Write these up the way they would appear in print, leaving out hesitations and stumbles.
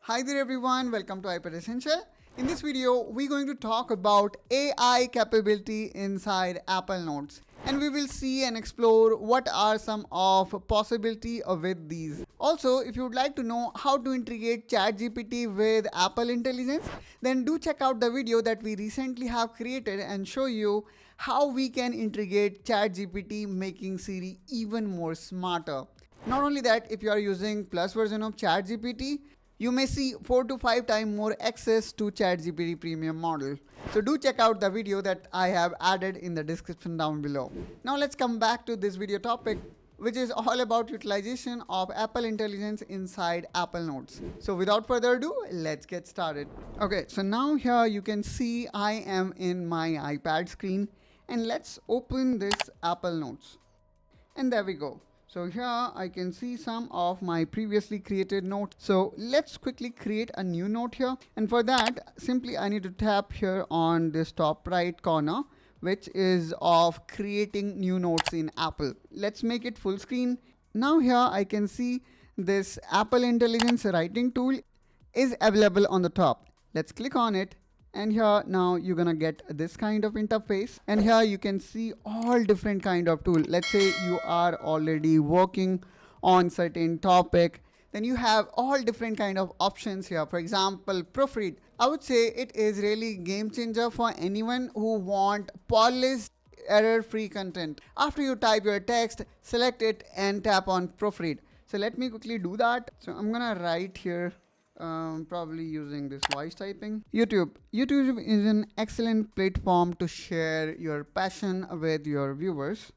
Hi there everyone, welcome to iPad Essential. In this video, we're going to talk about AI capability inside Apple Notes. And we will see and explore what are some of possibility with these. Also, if you would like to know how to integrate ChatGPT with Apple Intelligence, then do check out the video that we recently have created and show you how we can integrate ChatGPT, making Siri even more smarter. Not only that, if you are using plus version of ChatGPT, you may see 4 to 5 times more access to ChatGPT premium model. So do check out the video that I have added in the description down below. Now let's come back to this video topic, which is all about utilization of Apple Intelligence inside Apple Notes. So without further ado, let's get started. Okay, so now here you can see I am in my iPad screen, and let's open this Apple Notes. And there we go. So here I can see some of my previously created notes. So let's quickly create a new note here. And for that, simply I need to tap here on this top right corner, which is of creating new notes in Apple. Let's make it full screen. Now here I can see this Apple Intelligence writing tool is available on the top. Let's click on it. And here now you're gonna get this kind of interface, and here you can see all different kind of tool. Let's say you are already working on certain topic, then you have all different kind of options here. For example, Proofread. I would say it is really game changer for anyone who want polished error-free content. After you type your text, select it and tap on Proofread. So let me quickly do that. So I'm gonna write here probably using this voice typing. YouTube is an excellent platform to share your passion with your viewers.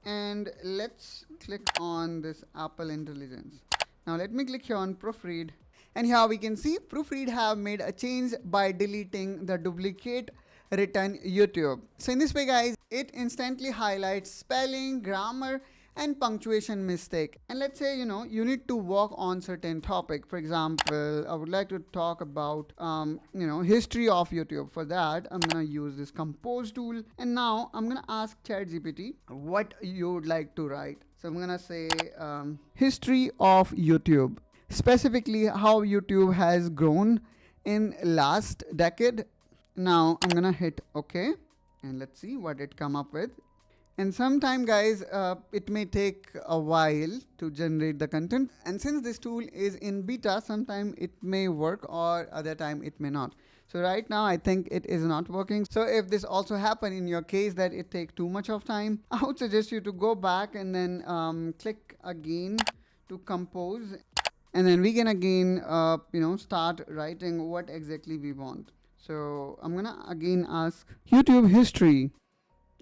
And let's click on this Apple Intelligence. Now let me click here on Proofread, and here we can see Proofread have made a change by deleting the duplicate written YouTube. So in this way guys, it instantly highlights spelling, grammar and punctuation mistake. And let's say you need to work on certain topic. For example, I would like to talk about history of YouTube. For that, I'm gonna use this compose tool, and now I'm gonna ask ChatGPT what you would like to write. So I'm gonna say history of YouTube, specifically how YouTube has grown in last decade. Now I'm gonna hit OK, and let's see what it come up with. And sometime guys, it may take a while to generate the content, and since this tool is in beta, sometime it may work or other time it may not. So right now I think it is not working. So if this also happen in your case that it take too much of time, I would suggest you to go back and then click again to compose, and then we can again start writing what exactly we want. So I'm gonna again ask YouTube history,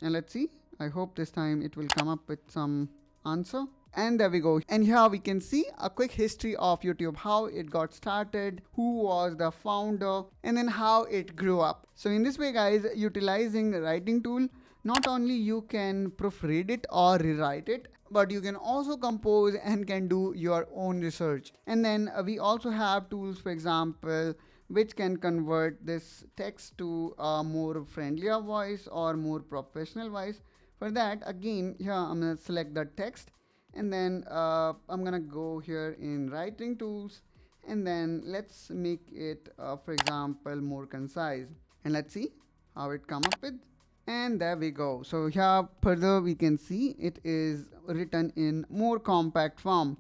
and let's see. I hope this time it will come up with some answer. And there we go. And here we can see a quick history of YouTube, how it got started, who was the founder, and then how it grew up. So in this way guys, utilizing the writing tool, not only you can proofread it or rewrite it, but you can also compose and can do your own research. And then we also have tools, for example, which can convert this text to a more friendlier voice or more professional voice. For that, again, here I'm gonna select the text, and then I'm gonna go here in writing tools, and then let's make it, for example, more concise. And let's see how it come up with. And there we go. So here further we can see it is written in more compact form.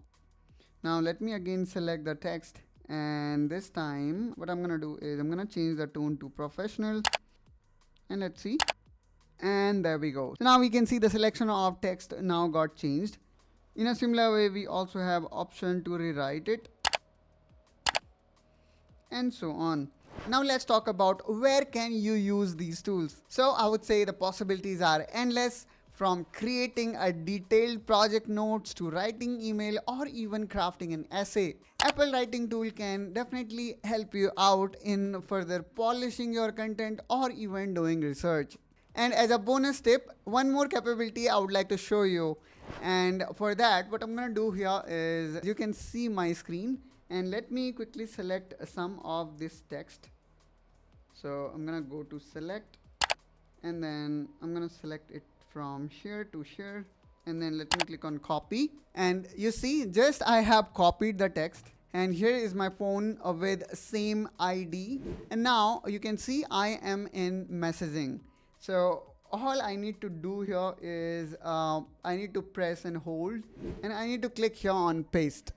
Now let me again select the text, and this time what I'm gonna do is I'm gonna change the tone to professional, and let's see. And there we go. So now we can see the selection of text now got changed. In a similar way, we also have option to rewrite it, and so on. Now let's talk about where can you use these tools. So I would say the possibilities are endless, from creating a detailed project notes to writing email or even crafting an essay. Apple Writing Tool can definitely help you out in further polishing your content or even doing research. And as a bonus tip, one more capability I would like to show you. And for that, what I'm gonna do here is, you can see my screen, and let me quickly select some of this text. So I'm gonna go to select, and then I'm gonna select it from here to here, and then let me click on copy. And you see, just I have copied the text, and here is my phone with same ID, and now you can see I am in messaging. So all I need to do here is I need to press and hold, and I need to click here on paste,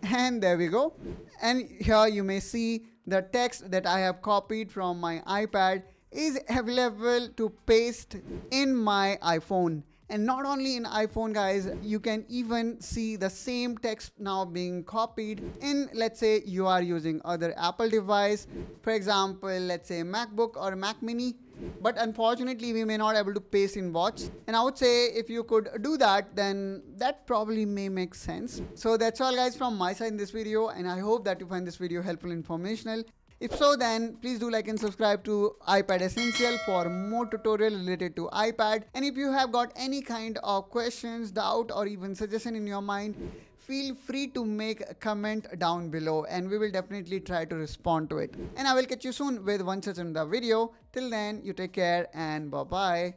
and there we go. And here you may see the text that I have copied from my iPad is available to paste in my iPhone. And not only in iPhone, guys, you can even see the same text now being copied in, let's say you are using other Apple device, for example, let's say MacBook or Mac Mini. But unfortunately, we may not able to paste in Watch. And I would say if you could do that, then that probably may make sense. So that's all, guys, from my side in this video. And I hope that you find this video helpful and informational. If so, then please do like and subscribe to iPad Essential for more tutorial related to iPad. And if you have got any kind of questions, doubt, or even suggestion in your mind, feel free to make a comment down below, and we will definitely try to respond to it. And I will catch you soon with one such another video. Till then, you take care and bye bye.